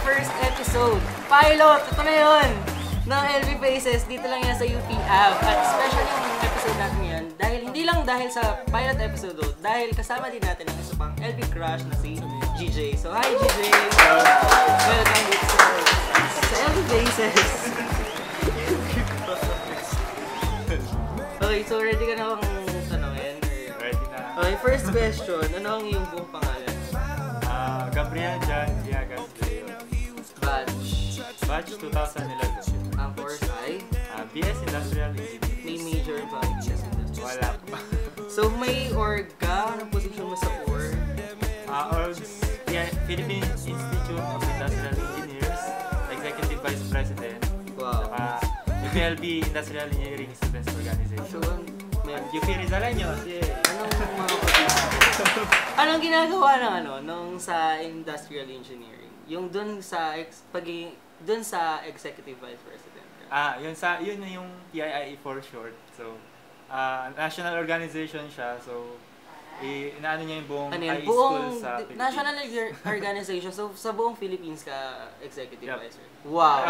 first episode. Pilot! Ito na yun! Ng LV Faces. Dito lang yan sa UP app. At special yung episode natin yan. Dahil hindi lang dahil sa pilot episode, dahil kasama din natin ang isa pang LV crush na si GJ. So, hi GJ! Welcome dito sa LV Faces. Okay, so ready ka na bang tanongin? Ready na. Okay, first question. Ano ang iyong buong pangalan? Gabriel Jan Diagas Leo. Batch 2011. Ang course ay BS Industrial Engineering. may major ba? Yes, Wala pa. So may org ka? Anong position mo sa org? Orgs, Philippine Institute of Industrial Engineers, Executive Vice President. Wow. UPLB Industrial Engineering Students Organization. So, UP Rizaleño. anong mga position? Anong ginagawa ng nung sa industrial engineering? Yung dun sa executive vice president ka? Yun na yung PIIE for short. So, national organization siya. So, inaano niya yung buong high school sa Philippines. National organization. So, sa buong Philippines ka executive Yep. vice president. Wow!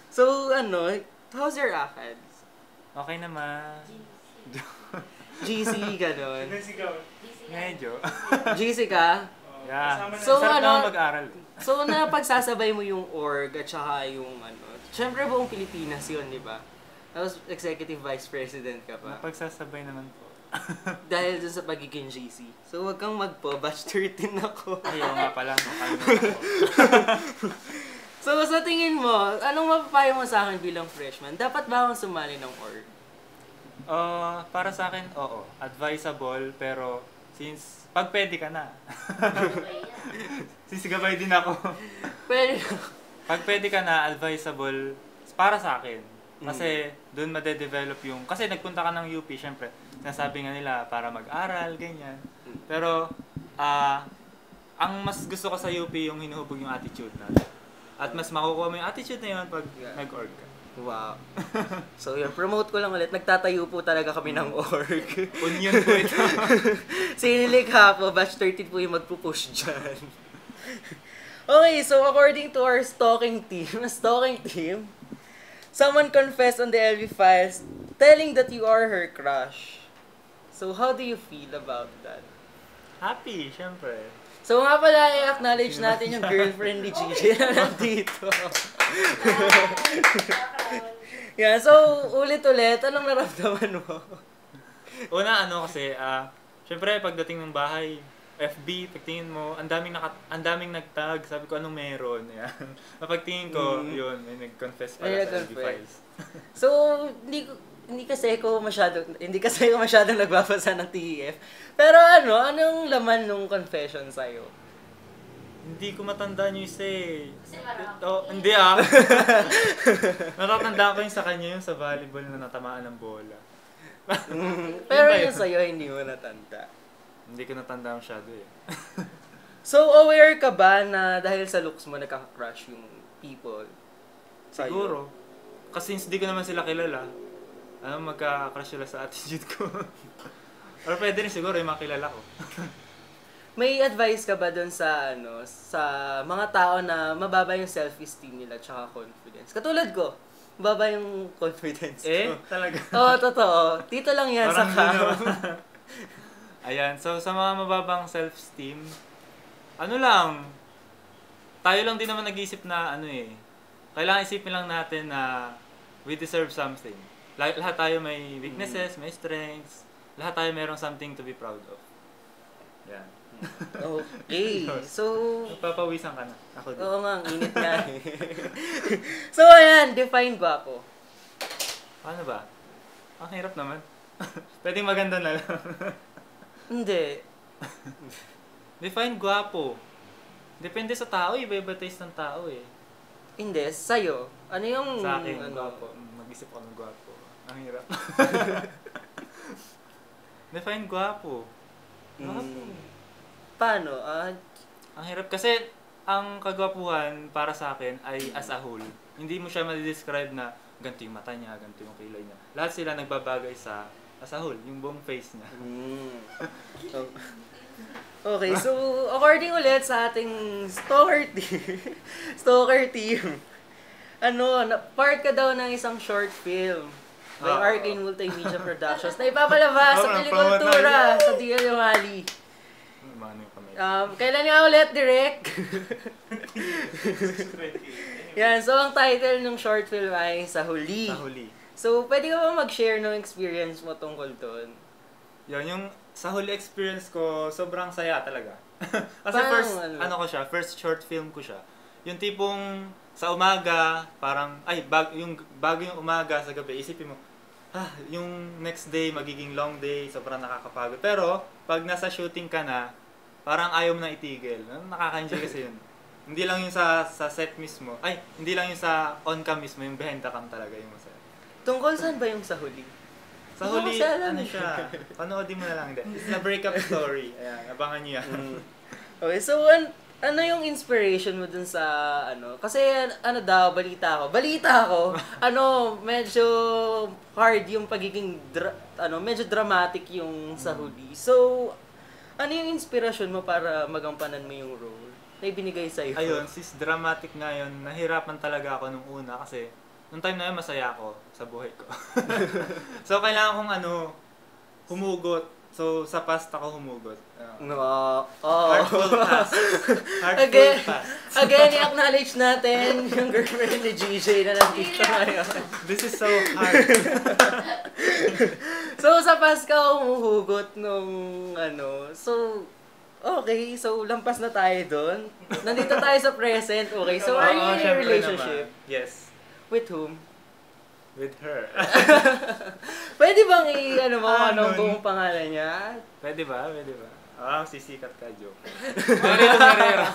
So, how's your ACADS? Okay naman. GC ka nun? Medyo. GC ka? Yeah. So, Sarap naman mag-aral. So, napagsasabay mo yung org at saka yung syempre buong Pilipinas yun, di ba? Tapos, executive vice president ka pa. Napagsasabay naman po. Dahil dun sa pagiging GC. So, wag kang batch 13 ako. Ayaw nga pala. So, sa tingin mo, anong mapapayo mo sa akin bilang freshman? Dapat ba akong sumali ng org? Para sa akin, oo. Advisable, pero pag pwede ka na. Sisigabay din ako. Pwede. Pag pwede ka na, advisable para sa akin. Kasi doon madedevelop yung... Kasi nagpunta ka ng UP, syempre. Nasabi nga nila para mag-aral, ganyan. Pero, ang mas gusto ko sa UP yung hinuhubog yung attitude natin. At mas makukuha mo yung attitude na yun pag nag-org ka. Wow. So yun, promote ko lang ulit. Nagtatayo po talaga kami ng org. Union po ito. Sinilikha po, batch 13 po yung magpupush dyan. Okay, so according to our stalking team, someone confessed on the LV files telling that you are her crush. So how do you feel about that? Happy, syempre. So nga pala, i-acknowledge natin yung girlfriend ni Gigi na nandito. Yeah, so ulit-ulit, anong naramdaman mo? Una, kasi, syempre pagdating ng bahay, FB, pagtingin mo, ang daming nagtag, sabi ko anong meron. Yan. Napagtingin ko, yun, may nag-confess pala sa LV files. So, hindi kasi ako masyadong nagbabasa ng TEF. Pero anong laman nung confession sa'yo? Hindi ko matandaan yung isa eh. Hindi Natatandaan ko yung sa kanya yung sa volleyball na natamaan ng bola. Pero yung sa'yo, hindi mo natanda. Hindi ko natandaan masyado eh. So, aware ka ba na dahil sa looks mo nagkaka-crush yung people sa'yo? Siguro. Kasi hindi ko naman sila kilala. Magka-crush sila sa attitude ko. Or pwede rin siguro yung makilala ko. May advice ka ba dun sa sa mga tao na mababa yung self-esteem nila tsaka confidence? Katulad ko, mababa yung confidence ko. Talaga? Oo, totoo. Dito lang yan sa Parang Ayan, so sa mga mababang self-esteem, tayo lang din naman nag-iisip na kailangan isipin lang natin na we deserve something. Lahat tayo may weaknesses, may strengths, lahat tayo mayroong something to be proud of. Yan. Okay. So, Nagpapawisan ka na. Ako din. oo nga, ang init nga eh. So, ayan, define gwapo. Paano ba? Ang hirap naman. Pwedeng maganda na lang. Hindi. Define gwapo. Depende sa tao, iba-iba taste ng tao eh. Hindi, sa'yo. Ano yung... Sa akin, gwapo. Mag-isip ako ng gwapo. Ang hirap. Define gwapo. Gwapo. Paano? Ang hirap kasi ang kagwapuhan para sa akin ay as a whole. Hindi mo siya ma-describe na ganito yung mata niya, ganito yung kilay niya. Lahat sila nagbabagay sa Asahol, yung buong face niya. Oh. Okay, so according ulit sa ating stalker team, part ka daw ng isang short film by Arcane Multimedia Productions na ipapalabas sa Pelikultura sa DL Umali. Kailan nga ulit, direct? Yan, so ang title ng short film ay Sa Huli. Sa Huli. So, pwede ka ba mag-share ng experience mo tungkol doon? Yan, yung Sa Huli experience ko, sobrang saya talaga. Kasi first short film ko siya. Yung tipong sa umaga, parang, bago yung umaga sa gabi, isipin mo, yung next day, magiging long day, sobrang nakakapagod. Pero, pag nasa shooting ka na, parang ayaw mo na itigil. Nakaka-enjoy kasi yun. Hindi lang yung sa set mismo. Hindi lang yung sa on-cam mismo, yung behind the cam talaga yung masaya. Tungkol saan ba yung Sa Huli? Sa Huli, siya? Panoodin mo na lang din. It's a breakup story. Ayan, abangan niyo yan. Okay, so ano yung inspiration mo dun sa Kasi balita ko, medyo hard yung pagiging medyo dramatic yung Sa Huli. So, ano yung inspirasyon mo para magampanan mo yung role na ibinigay sa'yo? Ayun, sis dramatic nga yun. Nahirapan talaga ako nung una kasi nung time na yun masaya ako sa buhay ko. So, kailangan kong humugot. So, sa past ako humugot. Heartful past. Again, i-acknowledge natin yung girlfriend ni GJ na nandito ngayon. This is so hard. So, sa past ka humuhugot nung So, okay. So, lampas na tayo doon. Nandito tayo sa present. Okay. So, are you in a relationship? Naman. Yes. With whom? With her. Pwede bang anong buong pangalan niya? Pwede ba? Sisikat ka, joke. Herrera.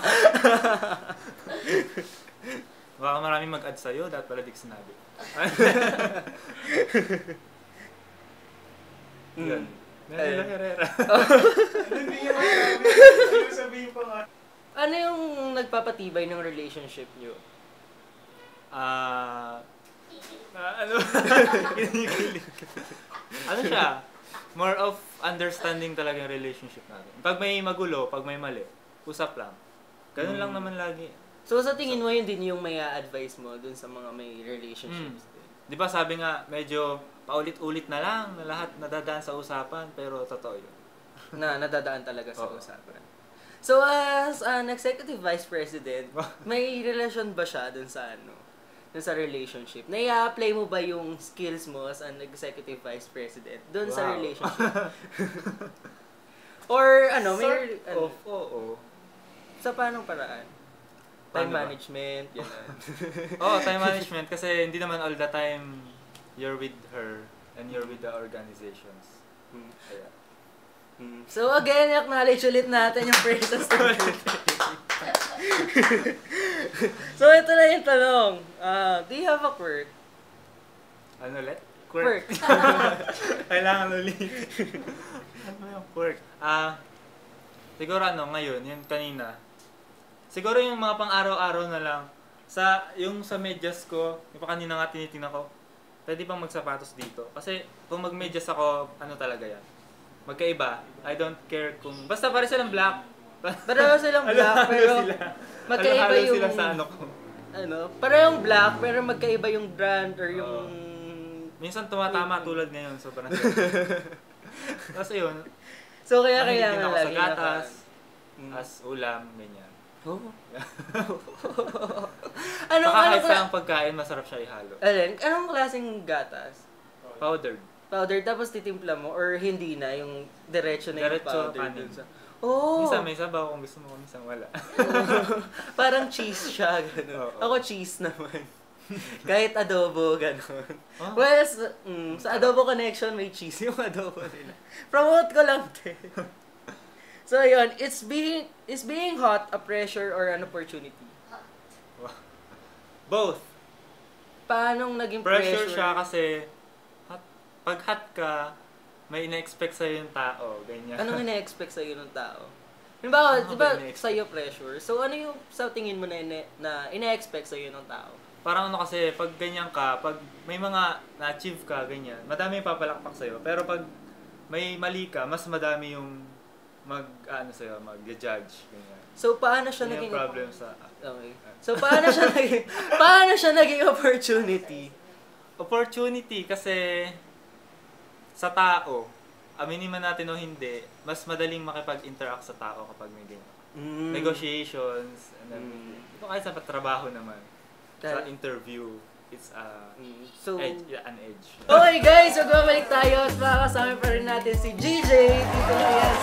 Baka maraming mag-add sa'yo, dapat pala di ko sinabi. Yun. Manila Herrera. Ano yung nagpapatibay ng relationship niyo? Ano siya? More of understanding talaga yung relationship natin. Pag may magulo, pag may mali, usap lang. Ganun lang naman lagi. So sa tingin mo yun din yung may advice mo dun sa mga may relationships din? Di ba sabi nga, medyo paulit-ulit na lang na lahat nadadaan sa usapan, pero totoo yun. Nadadaan talaga sa usapan. So as an executive vice president, may relasyon ba siya dun sa sa relationship? Na-i-apply mo ba yung skills mo as an executive vice president doon sa relationship? Or Oo. Sa paanong paraan? Time management, gano'n. Time management kasi hindi naman all the time you're with her and you're with the organizations. Kaya. So again, acknowledge ulit natin yung praises natin. So ito na yung tanong. Do you have a quirk? Ano ulit? Quirk. Kailangan ulit. Ano yung quirk? Siguro ngayon, yung kanina. Siguro yung mga pang-araw-araw na lang. Yung sa medyas ko, yung pa kanina nga tinitingnan ko, pwede bang magsapatos dito? Kasi kung mag-medyas ako, talaga yan? Magkaiba. I don't care kung... Basta pare silang black. Pareho silang black, pero magkaiba yung... sila sa ko. Parehong black, pero magkaiba yung brand or yung... Minsan tumatama tulad ngayon, sobrang Tapos yun. So kaya kailangan ako lagi sa gatas, as ulam, ganyan. Kahit sa pagkain, masarap siya ihalo. Anong klaseng gatas? Powdered. Tapos titimpla mo or hindi na yung diretso na yung powder kanin. dun sa... Minsan may sabaw kung gusto mo, minsan wala. Parang cheese siya, gano'n. Ako cheese naman. Kahit adobo, gano'n. Well, sa Adobo Connection may cheese yung adobo nila. Promote ko lang din. So yun, is being hot a pressure or an opportunity? Both. Paanong naging pressure? Pressure siya kasi pag hot ka, may ina-expect sa'yo yung tao, ganyan. Anong ina-expect sa'yo ng tao? Diba sa'yo pressure? So ano yung sa tingin mo na ina-expect sa'yo ng tao? parang ano kasi, pag ganyan ka, pag may mga na-achieve ka, ganyan, madami yung papalakpak sa'yo. Pero pag may mali ka, mas madami yung sa'yo, mag-judge, ganyan. So, paano siya Yun naging... yung problem sa... Okay. So, paano siya naging opportunity? Opportunity kasi sa tao, aminin man natin o hindi, mas madaling makipag-interact sa tao kapag may ganyan. Negotiations, and everything. Kahit sa trabaho naman. Sa interview, it's an edge. Okay guys, magbabalik tayo at makakasama pa rin natin si GJ dito lang yan